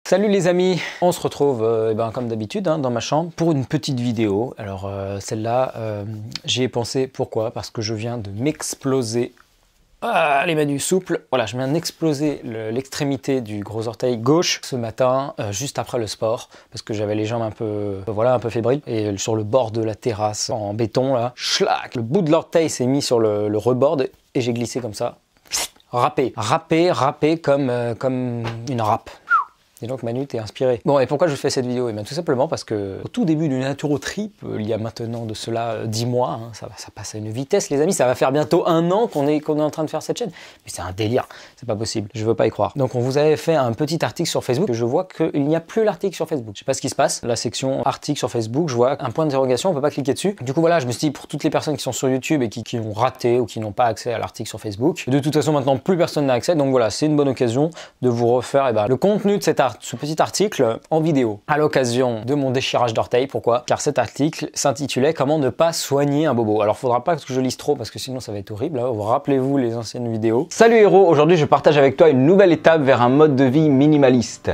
Salut les amis, on se retrouve comme d'habitude dans ma chambre pour une petite vidéo. Alors celle-là, j'y ai pensé, pourquoi? Parce que je viens de m'exploser les mains du souple. Voilà, je viens d'exploser l'extrémité du gros orteil gauche ce matin, juste après le sport, parce que j'avais les jambes un peu fébriles. Et sur le bord de la terrasse en béton, là, schlac, le bout de l'orteil s'est mis sur le rebord et j'ai glissé comme ça. Râpé comme une râpe. Et donc Manu, t'es inspiré. Bon, et pourquoi je fais cette vidéo? Et bien tout simplement parce que au tout début du Naturotrip, il y a maintenant de cela 10 mois, ça passe à une vitesse les amis, ça va faire bientôt 1 an qu'on est en train de faire cette chaîne. Mais c'est un délire, c'est pas possible, je veux pas y croire. Donc on vous avait fait un petit article sur Facebook, je vois qu'il n'y a plus l'article sur Facebook. Je sais pas ce qui se passe, la section article sur Facebook, je vois un point d'interrogation, on peut pas cliquer dessus. Du coup voilà, je me suis dit pour toutes les personnes qui sont sur YouTube et qui ont raté ou qui n'ont pas accès à l'article sur Facebook, de toute façon maintenant plus personne n'a accès, donc voilà, c'est une bonne occasion de vous refaire le contenu de ce petit article en vidéo à l'occasion de mon déchirage d'orteil. Pourquoi? Car cet article s'intitulait Comment ne pas soigner un bobo. Alors faudra pas que je lise trop parce que sinon ça va être horrible, hein. Rappelez-vous les anciennes vidéos. Salut héros, aujourd'hui je partage avec toi une nouvelle étape vers un mode de vie minimaliste.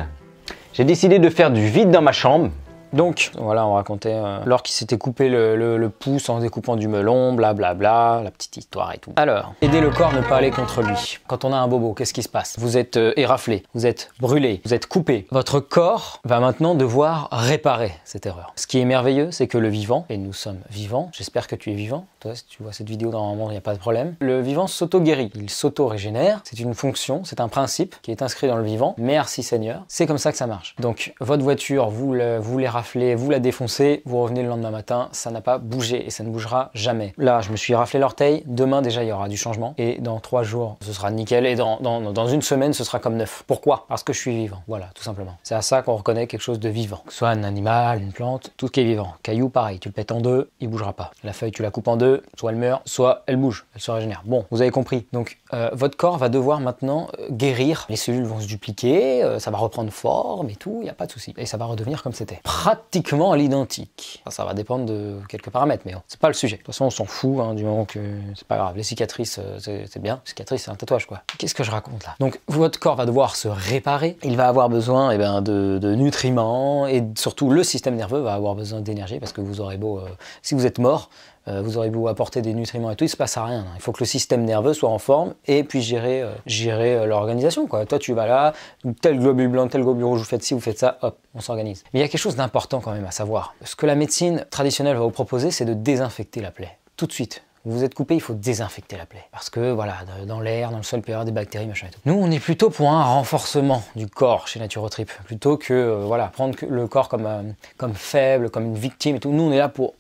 J'ai décidé de faire du vide dans ma chambre. Donc voilà, on racontait Laure qui s'était coupé le pouce en découpant du melon, blablabla, la petite histoire et tout. Alors, aider le corps à ne pas aller contre lui. Quand on a un bobo, qu'est-ce qui se passe? Vous êtes éraflé, vous êtes brûlé, vous êtes coupé. Votre corps va maintenant devoir réparer cette erreur. Ce qui est merveilleux, c'est que le vivant, et nous sommes vivants, j'espère que tu es vivant, toi si tu vois cette vidéo normalement il n'y a pas de problème, le vivant s'auto-guérit, il s'auto-régénère, c'est une fonction, c'est un principe qui est inscrit dans le vivant. Merci Seigneur, c'est comme ça que ça marche. Donc votre voiture, vous les raflez, vous la défoncez, vous revenez le lendemain matin, ça n'a pas bougé et ça ne bougera jamais. Là, je me suis raflé l'orteil, demain déjà il y aura du changement et dans 3 jours ce sera nickel et dans 1 semaine ce sera comme neuf. Pourquoi? Parce que je suis vivant, voilà, tout simplement. C'est à ça qu'on reconnaît quelque chose de vivant. Que ce soit un animal, une plante, tout ce qui est vivant. Caillou, pareil, tu le pètes en 2, il bougera pas. La feuille, tu la coupes en 2, soit elle meurt, soit elle bouge, elle se régénère. Bon, vous avez compris. Donc, votre corps va devoir maintenant guérir. Les cellules vont se dupliquer, ça va reprendre forme et tout, il n'y a pas de souci. Et ça va redevenir comme c'était. Pratiquement à l'identique. Ça va dépendre de quelques paramètres, mais c'est pas le sujet. De toute façon, on s'en fout, du moment que c'est pas grave. Les cicatrices, c'est bien. Les cicatrices, c'est un tatouage, quoi. Qu'est-ce que je raconte là? Donc, votre corps va devoir se réparer. Il va avoir besoin de nutriments et surtout le système nerveux va avoir besoin d'énergie parce que vous aurez beau, si vous êtes mort, vous aurez beau apporter des nutriments et tout, il se passe à rien. Il faut que le système nerveux soit en forme et puis gérer l'organisation, quoi. Toi, tu vas là, tel globule blanc, tel globule rouge, vous faites ci, vous faites ça, hop, on s'organise. Mais il y a quelque chose d'important quand même à savoir. Ce que la médecine traditionnelle va vous proposer, c'est de désinfecter la plaie. Tout de suite. Vous vous êtes coupé, il faut désinfecter la plaie. Parce que voilà, dans l'air, dans le sol, il peut y avoir des bactéries, machin et tout. Nous, on est plutôt pour un renforcement du corps chez Naturotrip. Plutôt que prendre le corps comme faible, comme une victime et tout. Nous, on est là pour...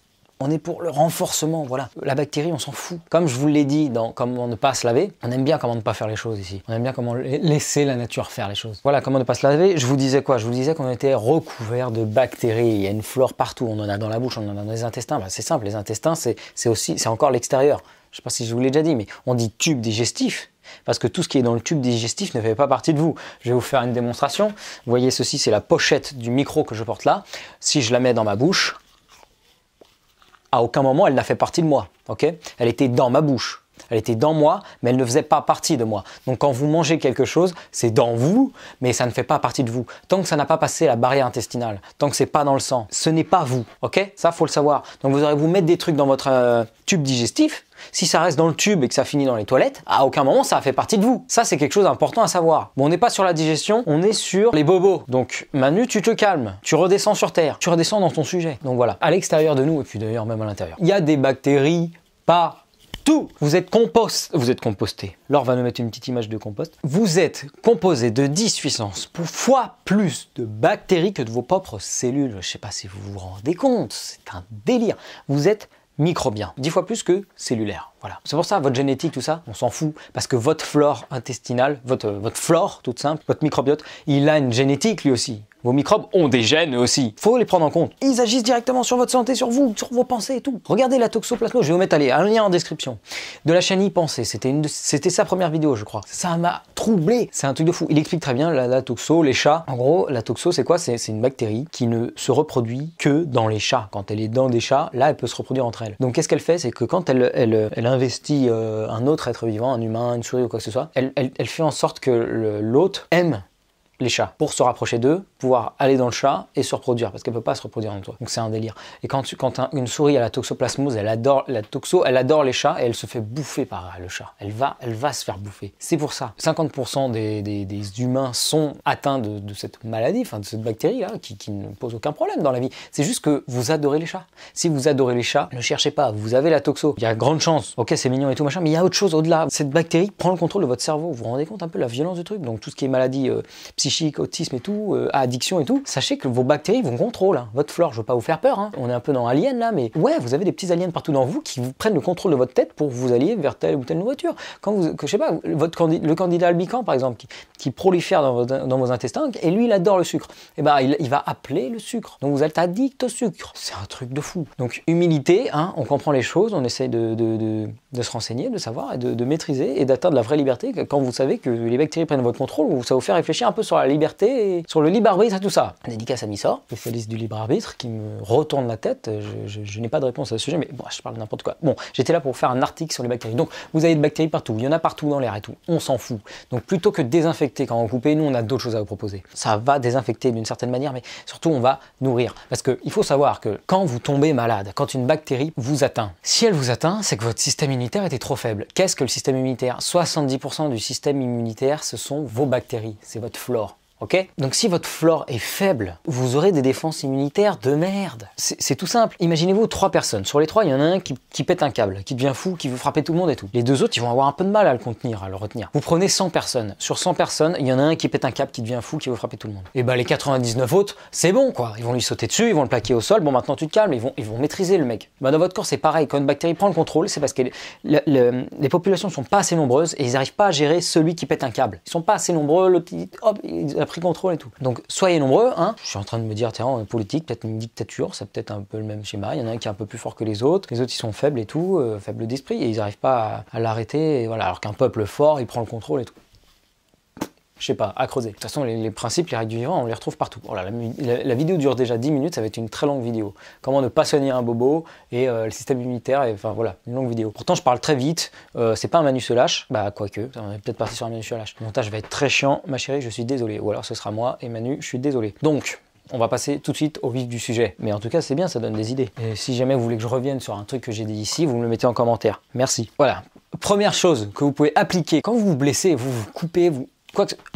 On est pour le renforcement, voilà. La bactérie, on s'en fout. Comme je vous l'ai dit dans Comment ne pas se laver, on aime bien comment ne pas faire les choses ici. On aime bien comment laisser la nature faire les choses. Voilà, comment ne pas se laver. Je vous disais quoi? Je vous disais qu'on était recouvert de bactéries. Il y a une flore partout. On en a dans la bouche, on en a dans les intestins. C'est simple, les intestins, c'est encore l'extérieur. Je sais pas si je vous l'ai déjà dit, mais on dit tube digestif. Parce que tout ce qui est dans le tube digestif ne fait pas partie de vous. Je vais vous faire une démonstration. Vous voyez, ceci, c'est la pochette du micro que je porte là. Si je la mets dans ma bouche, à aucun moment, elle n'a fait partie de moi, ok? Elle était dans ma bouche, elle était dans moi, mais elle ne faisait pas partie de moi. Donc quand vous mangez quelque chose, c'est dans vous, mais ça ne fait pas partie de vous. Tant que ça n'a pas passé la barrière intestinale, tant que c'est pas dans le sang, ce n'est pas vous, ok? Ça, faut le savoir. Donc vous aurez vous mettre des trucs dans votre tube digestif. Si ça reste dans le tube et que ça finit dans les toilettes, à aucun moment ça fait partie de vous. Ça, c'est quelque chose d'important à savoir. Bon, on n'est pas sur la digestion, on est sur les bobos. Donc, Manu, tu te calmes, tu redescends sur terre, tu redescends dans ton sujet. Donc voilà, à l'extérieur de nous, et puis d'ailleurs même à l'intérieur, il y a des bactéries partout. Vous êtes composté. Laure va nous mettre une petite image de compost. Vous êtes composé de 10 puissance fois plus de bactéries que de vos propres cellules. Je ne sais pas si vous vous rendez compte, c'est un délire. Vous êtes microbien, 10 fois plus que cellulaire. Voilà. C'est pour ça, votre génétique, tout ça, on s'en fout. Parce que votre flore intestinale, votre flore, toute simple, votre microbiote, il a une génétique lui aussi. Vos microbes ont des gènes eux aussi. Faut les prendre en compte. Ils agissent directement sur votre santé, sur vous, sur vos pensées et tout. Regardez la toxoplasmose, je vais vous mettre un lien en description. De la chaîne Y Penser, c'était sa première vidéo, je crois. Ça m'a troublé. C'est un truc de fou. Il explique très bien la toxo, les chats. En gros, la toxo, c'est quoi? C'est une bactérie qui ne se reproduit que dans les chats. Quand elle est dans des chats, là, elle peut se reproduire entre elles. Donc, qu'est-ce qu'elle fait? C'est que quand elle investit un autre être vivant, un humain, une souris ou quoi que ce soit, elle fait en sorte que l'hôte aime les chats pour se rapprocher d'eux, pouvoir aller dans le chat et se reproduire, parce qu'elle peut pas se reproduire en toi. Donc c'est un délire. Et quand une souris a la toxoplasmose, elle adore la toxo, elle adore les chats et elle se fait bouffer par le chat. Elle va se faire bouffer. C'est pour ça. 50% des humains sont atteints de cette maladie, enfin de cette bactérie là, qui ne pose aucun problème dans la vie. C'est juste que vous adorez les chats. Si vous adorez les chats, ne cherchez pas. Vous avez la toxo. Il y a grande chance. Ok, c'est mignon et tout machin, mais il y a autre chose au-delà. Cette bactérie prend le contrôle de votre cerveau. Vous vous rendez compte un peu la violence du truc. Donc tout ce qui est maladie psychique, autisme et tout, addiction et tout, sachez que vos bactéries vous contrôlent. Hein. Votre flore, je veux pas vous faire peur. Hein. On est un peu dans Alien là, mais ouais, vous avez des petits aliens partout dans vous qui vous prennent le contrôle de votre tête pour vous allier vers telle ou telle nourriture. Quand vous, je sais pas, le candidat albican par exemple, qui prolifère dans vos intestins, et lui il adore le sucre. Et ben il va appeler le sucre. Donc vous êtes addict au sucre. C'est un truc de fou. Donc humilité, hein, on comprend les choses, on essaye de se renseigner, de savoir et de maîtriser et d'atteindre la vraie liberté. Quand vous savez que les bactéries prennent votre contrôle, ça vous fait réfléchir un peu sur la liberté, et sur le libre arbitre et tout ça. Dédicace à Missor, spécialiste du libre arbitre, qui me retourne la tête. Je n'ai pas de réponse à ce sujet, mais bon, je parle n'importe quoi. Bon, j'étais là pour faire un article sur les bactéries. Donc vous avez des bactéries partout, il y en a partout dans l'air et tout. On s'en fout. Donc plutôt que désinfecter quand on coupe, nous on a d'autres choses à vous proposer. Ça va désinfecter d'une certaine manière, mais surtout on va nourrir. Parce qu'il faut savoir que quand vous tombez malade, quand une bactérie vous atteint, si elle vous atteint, c'est que votre système immunitaire était trop faible. Qu'est-ce que le système immunitaire? 70% du système immunitaire, ce sont vos bactéries, c'est votre flore. Ok? Donc si votre flore est faible, vous aurez des défenses immunitaires de merde. C'est tout simple. Imaginez-vous 3 personnes. Sur les 3, il y en a un qui pète un câble, qui devient fou, qui veut frapper tout le monde et tout. Les 2 autres, ils vont avoir un peu de mal à le contenir, à le retenir. Vous prenez 100 personnes. Sur 100 personnes, il y en a un qui pète un câble, qui devient fou, qui veut frapper tout le monde. Et bah les 99 autres, c'est bon quoi. Ils vont lui sauter dessus, ils vont le plaquer au sol. Bon, maintenant tu te calmes, ils vont maîtriser le mec. Bah, dans votre corps, c'est pareil. Quand une bactérie prend le contrôle, c'est parce que les populations ne sont pas assez nombreuses et ils n'arrivent pas à gérer celui qui pète un câble. Ils sont pas assez nombreux, le petit, hop, il a pris contrôle et tout. Donc soyez nombreux, hein. Je suis en train de me dire, tiens, en politique, peut-être une dictature, c'est peut-être un peu le même schéma. Il y en a un qui est un peu plus fort que les autres ils sont faibles et tout, faibles d'esprit, et ils n'arrivent pas à l'arrêter, voilà. Alors qu'un peuple fort, il prend le contrôle et tout. Je sais pas, à creuser. De toute façon, les principes, les règles du vivant, on les retrouve partout. Voilà, la vidéo dure déjà 10 minutes, ça va être une très longue vidéo. Comment ne pas soigner un bobo et le système immunitaire, et, enfin voilà, une longue vidéo. Pourtant, je parle très vite, c'est pas un Manu se lâche, bah quoique, on est peut-être parti sur un Manu se lâche. Le montage va être très chiant, ma chérie, je suis désolé. Ou alors ce sera moi et Manu, je suis désolé. Donc, on va passer tout de suite au vif du sujet. Mais en tout cas, c'est bien, ça donne des idées. Et si jamais vous voulez que je revienne sur un truc que j'ai dit ici, vous me le mettez en commentaire. Merci. Voilà. Première chose que vous pouvez appliquer quand vous vous blessez, vous vous coupez,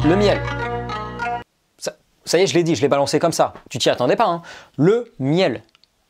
le miel. Ça y est, je l'ai dit, je l'ai balancé comme ça. Tu t'y attendais pas, hein. Le miel.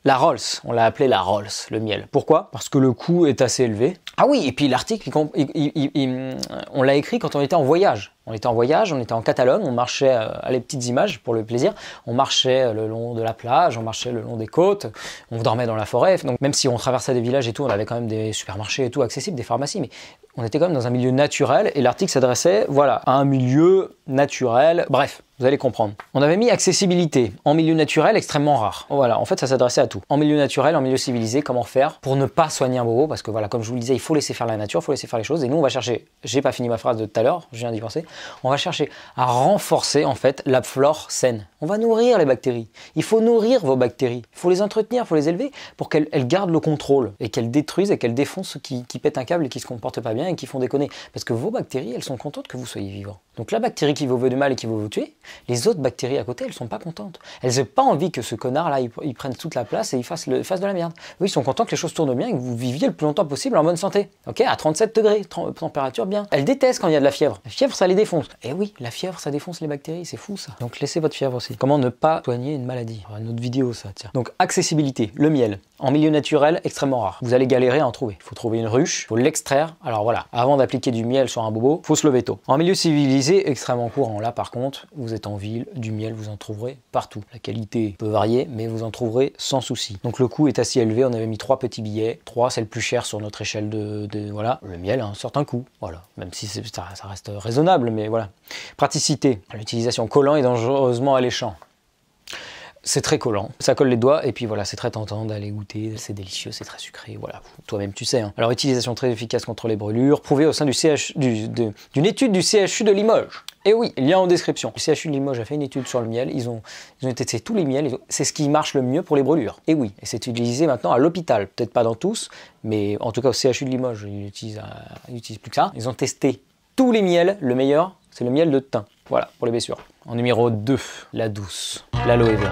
La Rolls, on l'a appelé la Rolls, le miel. Pourquoi? Parce que le coût est assez élevé. Ah oui, et puis l'article, on l'a écrit quand on était en voyage. On était en voyage, on était en Catalogne, on marchait à les petites images pour le plaisir. On marchait le long de la plage, on marchait le long des côtes, on dormait dans la forêt. Donc même si on traversait des villages et tout, on avait quand même des supermarchés et tout accessibles, des pharmacies, mais on était quand même dans un milieu naturel et l'article s'adressait, voilà, à un milieu naturel. Bref, vous allez comprendre. On avait mis accessibilité en milieu naturel extrêmement rare. Voilà, en fait, ça s'adressait à tout. En milieu naturel, en milieu civilisé, comment faire pour ne pas soigner un bobo? Parce que voilà, comme je vous le disais, il faut laisser faire la nature, il faut laisser faire les choses. Et nous, on va chercher, j'ai pas fini ma phrase de tout à l'heure, je viens d'y penser, on va chercher à renforcer en fait la flore saine. On va nourrir les bactéries. Il faut nourrir vos bactéries. Il faut les entretenir, il faut les élever pour qu'elles gardent le contrôle et qu'elles détruisent et qu'elles défoncent ceux qui pètent un câble et qui se comportent pas bien et qui font déconner. Parce que vos bactéries, elles sont contentes que vous soyez vivant. Donc la bactérie qui vous veut du mal et qui veut vous tuer, les autres bactéries à côté, elles sont pas contentes. Elles n'ont pas envie que ce connard-là, il prenne toute la place et il fasse de la merde. Eux, ils sont contents que les choses tournent bien et que vous viviez le plus longtemps possible en bonne santé. Ok, à 37 degrés, température bien. Elles détestent quand il y a de la fièvre. La fièvre, ça les défonce. Et oui, la fièvre, ça défonce les bactéries, c'est fou ça. Donc laissez votre fièvre aussi. Comment ne pas soigner une maladie? Une autre vidéo ça, tiens. Donc accessibilité, le miel. En milieu naturel, extrêmement rare. Vous allez galérer à en trouver. Il faut trouver une ruche, il faut l'extraire. Alors voilà, avant d'appliquer du miel sur un bobo, faut se lever tôt. En milieu civilisé, extrêmement courant. Là par contre, vous êtes en ville, du miel, vous en trouverez partout. La qualité peut varier, mais vous en trouverez sans souci. Donc le coût est assez élevé. On avait mis 3 petits billets. 3, c'est le plus cher sur notre échelle de voilà. Le miel a un certain coût. Voilà. Même si ça reste raisonnable, mais voilà. Praticité. L'utilisation collant est dangereusement alléchant. C'est très collant, ça colle les doigts et puis voilà, c'est très tentant d'aller goûter, c'est délicieux, c'est très sucré, voilà, toi-même tu sais. Hein. Alors utilisation très efficace contre les brûlures, prouvée au sein d'une étude du CHU de Limoges. Et oui, lien en description. Le CHU de Limoges a fait une étude sur le miel, ils ont testé tous les miels, c'est ce qui marche le mieux pour les brûlures. Et oui, et c'est utilisé maintenant à l'hôpital, peut-être pas dans tous, mais en tout cas au CHU de Limoges, ils utilisent plus que ça. Ils ont testé tous les miels, le meilleur, c'est le miel de thym. Voilà, pour les blessures. En numéro 2, la douce, l'aloe vera.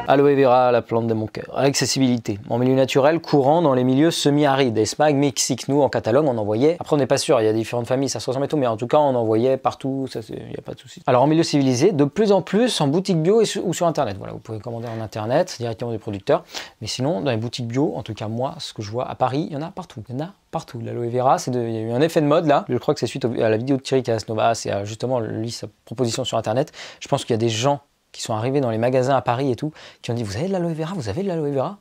Aloe vera, la plante de mon cœur. Accessibilité. En milieu naturel, courant dans les milieux semi-arides. Espagne, Mexique, nous en Catalogne, on en voyait. Après, on n'est pas sûr, il y a différentes familles, ça se ressemble et tout, mais en tout cas, on en voyait partout, il n'y a pas de souci. Alors, en milieu civilisé, de plus en plus en boutique bio ou sur Internet. Voilà, vous pouvez commander en Internet directement des producteurs. Mais sinon, dans les boutiques bio, en tout cas, moi, ce que je vois à Paris, il y en a partout. Il y en a partout. L'aloe vera, il y a eu un effet de mode là. Je crois que c'est suite à la vidéo de Thierry Casanova, c'est justement lui, sa proposition sur Internet. Je pense qu'il y a des gens qui sont arrivés dans les magasins à Paris et tout, qui ont dit vous avez de l'aloe vera, vous avez de l'aloe vera?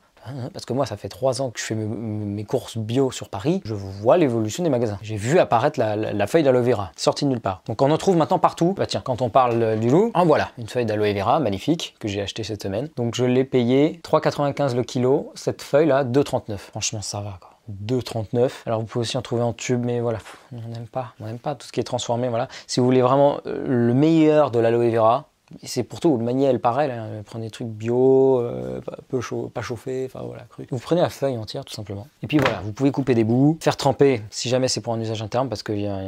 Parce que moi ça fait 3 ans que je fais mes courses bio sur Paris, je vois l'évolution des magasins. J'ai vu apparaître la feuille d'aloe vera, sortie de nulle part. Donc on en trouve maintenant partout. Bah tiens, quand on parle du loup, en voilà, une feuille d'aloe vera magnifique que j'ai acheté cette semaine. Donc je l'ai payé 3,95 le kilo, cette feuille là, 2,39. Franchement ça va quoi. 2,39. Alors vous pouvez aussi en trouver en tube, mais voilà, on n'aime pas tout ce qui est transformé. Voilà. Si vous voulez vraiment le meilleur de l'aloe vera, c'est pour tout, le manuel pareil, là, prenez des trucs bio, pas chauffés, enfin voilà, cru. Vous prenez la feuille entière tout simplement. Et puis voilà, vous pouvez couper des bouts, faire tremper, si jamais c'est pour un usage interne, parce qu'il y a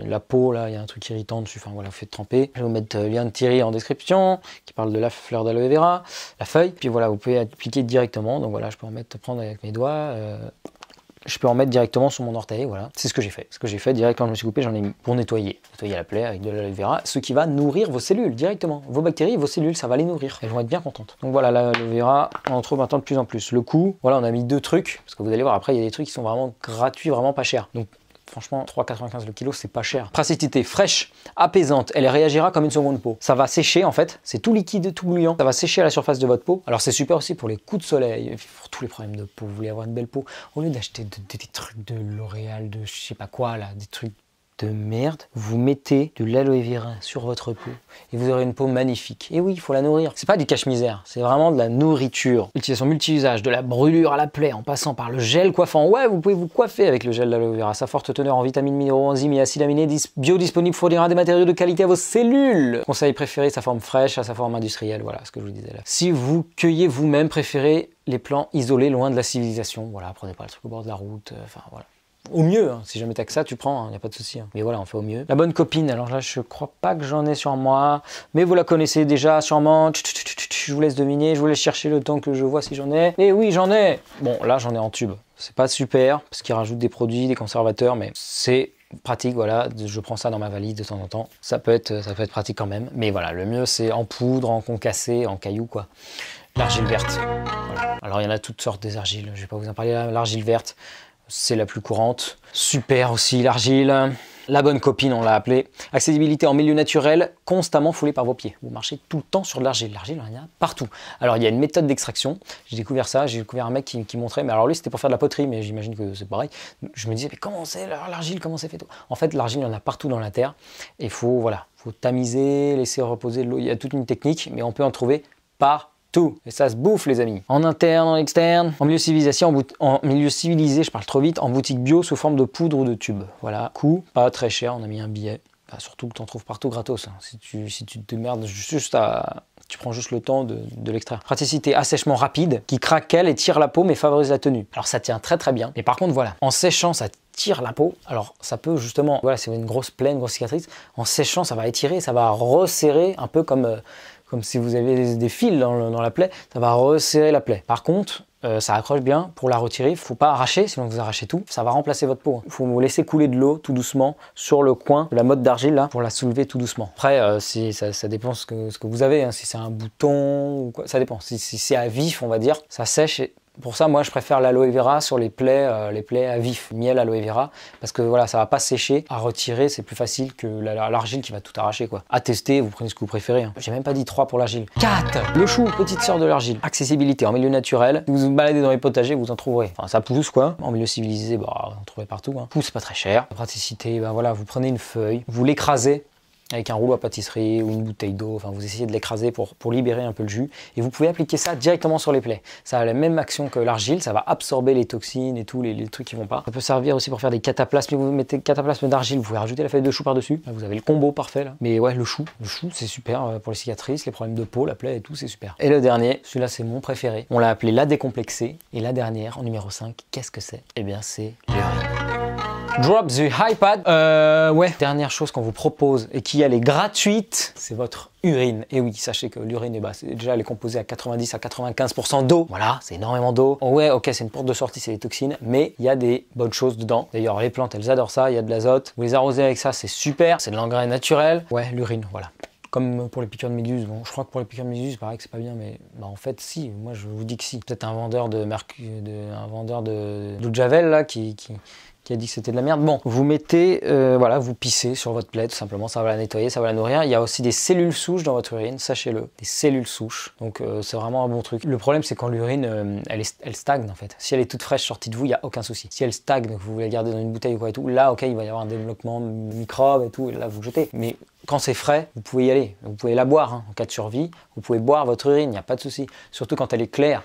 la peau là, il y a un truc irritant dessus, enfin voilà, vous faites tremper. Je vais vous mettre le lien de Thierry en description, qui parle de la fleur d'aloe vera, la feuille, puis voilà, vous pouvez appliquer directement, donc voilà, je peux prendre avec mes doigts, je peux en mettre directement sur mon orteil, voilà. C'est ce que j'ai fait. Ce que j'ai fait direct quand je me suis coupé, j'en ai mis pour nettoyer la plaie avec de l'aloe vera, ce qui va nourrir vos cellules directement. Vos bactéries, vos cellules, ça va les nourrir. Elles vont être bien contentes. Donc voilà, l'aloe vera, on en trouve maintenant de plus en plus. Le coût, voilà, on a mis 2 trucs, parce que vous allez voir, après, il y a des trucs qui sont vraiment gratuits, vraiment pas chers. Donc franchement, 3,95 le kilo, c'est pas cher. Praticité, fraîche, apaisante, elle réagira comme une seconde peau. Ça va sécher en fait, c'est tout liquide, tout bouillant. Ça va sécher à la surface de votre peau. Alors c'est super aussi pour les coups de soleil, pour tous les problèmes de peau. Vous voulez avoir une belle peau, au lieu d'acheter des trucs de L'Oréal, de je sais pas quoi là, des trucs de merde, vous mettez de l'aloe vera sur votre peau et vous aurez une peau magnifique. Et oui, il faut la nourrir. C'est pas du cache-misère, c'est vraiment de la nourriture. Utilisation multi-usage, de la brûlure à la plaie en passant par le gel coiffant. Ouais, vous pouvez vous coiffer avec le gel d'aloe vera. Sa forte teneur en vitamines, minéraux, enzymes et acides aminés biodisponibles fournira des matériaux de qualité à vos cellules. Conseil préféré, sa forme fraîche à sa forme industrielle. Voilà ce que je vous disais là. Si vous cueillez vous-même, préférez les plants isolés loin de la civilisation. Voilà, prenez pas le truc au bord de la route. Enfin voilà. Au mieux, hein. Si jamais t'as que ça, tu prends, il n'y a pas de souci. Hein. Mais voilà, on fait au mieux. La bonne copine, alors là, je crois pas que j'en ai sur moi, mais vous la connaissez déjà sûrement. Je vous laisse deviner, je vous laisse chercher le temps que je vois si j'en ai. Et oui, j'en ai. Bon, là, j'en ai en tube. C'est pas super, parce qu'ils rajoutent des produits, des conservateurs, mais c'est pratique, voilà. Je prends ça dans ma valise de temps en temps. Ça peut être pratique quand même. Mais voilà, le mieux, c'est en poudre, en concassé, en caillou, quoi. L'argile verte. Voilà. Alors, il y en a toutes sortes des argiles. Je vais pas vous en parler là. L'argile verte. C'est la plus courante. Super aussi l'argile. La bonne copine, on l'a appelée. Accessibilité en milieu naturel, constamment foulé par vos pieds. Vous marchez tout le temps sur de l'argile. L'argile, il y en a partout. Alors, il y a une méthode d'extraction. J'ai découvert ça. J'ai découvert un mec qui montrait. Mais alors, lui, c'était pour faire de la poterie. Mais j'imagine que c'est pareil. Je me disais, mais comment c'est l'argile? Comment c'est fait? En fait, l'argile, il y en a partout dans la terre. Et il faut, voilà, faut tamiser, laisser reposer de l'eau. Il y a toute une technique, mais on peut en trouver partout. Tout. Et ça se bouffe les amis. En interne, en externe, en milieu civilisé, en milieu civilisé, je parle trop vite, en boutique bio sous forme de poudre ou de tube. Voilà. Coût, pas très cher, on a mis un billet. Bah, surtout que tu en trouves partout gratos. Hein. Si tu te démerdes juste à... Tu prends juste le temps de l'extraire. Praticité, assèchement rapide, qui craquelle et tire la peau mais favorise la tenue. Alors ça tient très très bien. Mais par contre voilà, en séchant ça tire la peau. Alors ça peut justement, voilà, c'est une grosse plaie, une grosse cicatrice. En séchant ça va étirer, ça va resserrer un peu comme si vous avez des fils dans la plaie, ça va resserrer la plaie. Par contre, ça accroche bien. Pour la retirer, il ne faut pas arracher, sinon vous arrachez tout. Ça va remplacer votre peau. Il faut vous laisser couler de l'eau tout doucement sur le coin de la motte d'argile là pour la soulever tout doucement. Après, ça dépend ce que vous avez. Hein. Si c'est un bouton ou quoi, ça dépend. Si c'est à vif, on va dire, ça sèche. Pour ça, moi, je préfère l'aloe vera sur les plaies à vif, miel aloe vera, parce que voilà, ça va pas sécher. À retirer, c'est plus facile que l'argile qui va tout arracher, quoi. À tester, vous prenez ce que vous préférez. Hein. J'ai même pas dit 3 pour l'argile. 4. Le chou, petite sœur de l'argile. Accessibilité en milieu naturel. Si vous vous baladez dans les potagers, vous en trouverez. Enfin, ça pousse, quoi. En milieu civilisé, bah, vous en trouvez partout. Hein. Pousse pas très cher. Praticité, bah voilà, vous prenez une feuille, vous l'écrasez avec un rouleau à pâtisserie ou une bouteille d'eau, enfin vous essayez de l'écraser pour libérer un peu le jus et vous pouvez appliquer ça directement sur les plaies. Ça a la même action que l'argile, ça va absorber les toxines et tous les trucs qui vont pas. Ça peut servir aussi pour faire des cataplasmes. Vous mettez cataplasme d'argile, vous pouvez rajouter la feuille de chou par-dessus. Vous avez le combo parfait là. Mais ouais, le chou c'est super pour les cicatrices, les problèmes de peau, la plaie et tout, c'est super. Et le dernier, celui-là c'est mon préféré. On l'a appelé la décomplexée. Et la dernière, en numéro 5, qu'est-ce que c'est? Eh bien c'est l'urine. Drop the iPad. Ouais, dernière chose qu'on vous propose et qui elle est gratuite, c'est votre urine. Et oui, sachez que l'urine, eh ben, déjà elle est composée à 90 à 95% d'eau. Voilà, c'est énormément d'eau. Oh ouais, ok, c'est une porte de sortie, c'est les toxines, mais il y a des bonnes choses dedans. D'ailleurs, les plantes, elles adorent ça. Il y a de l'azote. Vous les arrosez avec ça, c'est super. C'est de l'engrais naturel. Ouais, l'urine, voilà. Comme pour les piqûres de méduse. Bon, je crois que pour les piqûres de méduse, pareil que c'est pas bien, mais bah, en fait, si. Moi, je vous dis que si. Peut-être un vendeur de d'eau de Javel là qui a dit que c'était de la merde. Bon, vous mettez, voilà, vous pissez sur votre plaie, tout simplement, ça va la nettoyer, ça va la nourrir. Il y a aussi des cellules souches dans votre urine, sachez-le, des cellules souches. Donc c'est vraiment un bon truc. Le problème, c'est quand l'urine, elle stagne en fait. Si elle est toute fraîche sortie de vous, il n'y a aucun souci. Si elle stagne, que vous voulez la garder dans une bouteille ou quoi et tout, là, ok, il va y avoir un développement de microbes et tout, et là, vous jetez. Mais quand c'est frais, vous pouvez y aller. Vous pouvez la boire, hein. En cas de survie. Vous pouvez boire votre urine, il n'y a pas de souci. Surtout quand elle est claire.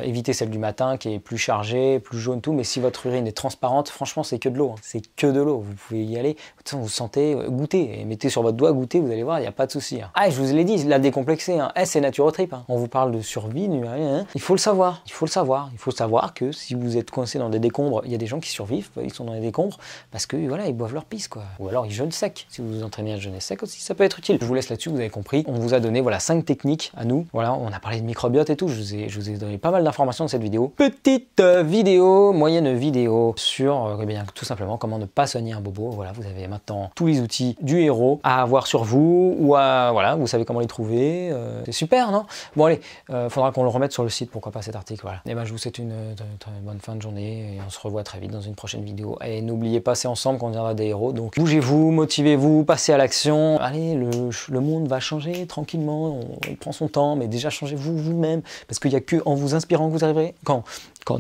Évitez celle du matin qui est plus chargée, plus jaune, tout. Mais si votre urine est transparente, franchement, c'est que de l'eau. Hein. C'est que de l'eau. Vous pouvez y aller. De toute façon, vous sentez, goûtez. Et mettez sur votre doigt, goûtez, vous allez voir, il n'y a pas de souci. Hein. Ah, et je vous l'ai dit, la décomplexée. Hein. C'est Naturotrip. Hein. On vous parle de survie, hein. Il faut le savoir. Il faut le savoir. Il faut savoir que si vous êtes coincé dans des décombres, il y a des gens qui survivent. Ils sont dans les décombres parce que voilà, ils boivent leur pisse, quoi. Ou alors ils jeûnent sec. Si vous vous entraînez à jeûner sec aussi, ça peut être utile. Je vous laisse là-dessus, vous avez compris. On vous a donné voilà 5 techniques à nous. Voilà, on a parlé de microbiote et tout. Je vous ai donné pas mal d'informations dans cette vidéo. Petite vidéo, moyenne vidéo sur eh bien, tout simplement comment ne pas soigner un bobo. Voilà, vous avez maintenant tous les outils du héros à avoir sur vous ou à voilà, vous savez comment les trouver. C'est super, non? Bon allez, faudra qu'on le remette sur le site. Pourquoi pas cet article? Voilà. Et ben je vous souhaite une très bonne fin de journée et on se revoit très vite dans une prochaine vidéo. Et n'oubliez pas, c'est ensemble qu'on deviendra des héros. Donc bougez-vous, motivez-vous, passez à l'action. Allez, le monde va changer tranquillement, il prend son temps, mais déjà changez-vous vous-même, parce qu'il n'y a que en vous inspirant que vous arriverez, qu'en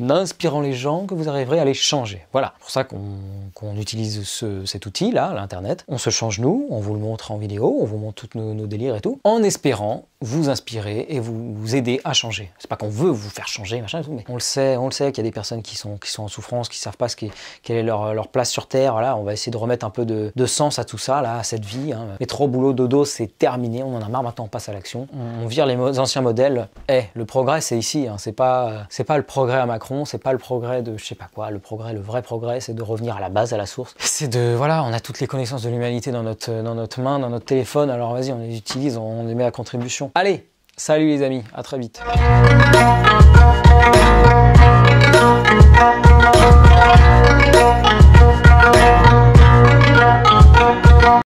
inspirant les gens que vous arriverez à les changer. Voilà, c'est pour ça qu'on utilise cet outil-là, l'internet. On se change nous, on vous le montre en vidéo, on vous montre tous nos délires et tout, en espérant vous inspirer et vous aider à changer. C'est pas qu'on veut vous faire changer, machin et tout, mais on le sait qu'il y a des personnes qui sont en souffrance, qui savent pas quelle est leur place sur Terre. Voilà, on va essayer de remettre un peu de sens à tout ça, là, à cette vie. Hein. Mais trop boulot, dodo, c'est terminé, on en a marre, maintenant on passe à l'action. On vire les anciens modèles. Le progrès, c'est ici, hein. C'est pas le progrès à Macron, c'est pas le progrès de je sais pas quoi. Le vrai progrès, c'est de revenir à la base, à la source. C'est de, voilà, on a toutes les connaissances de l'humanité dans notre main, dans notre téléphone, alors vas-y, on les utilise, on les met à contribution. Allez, salut les amis, à très vite.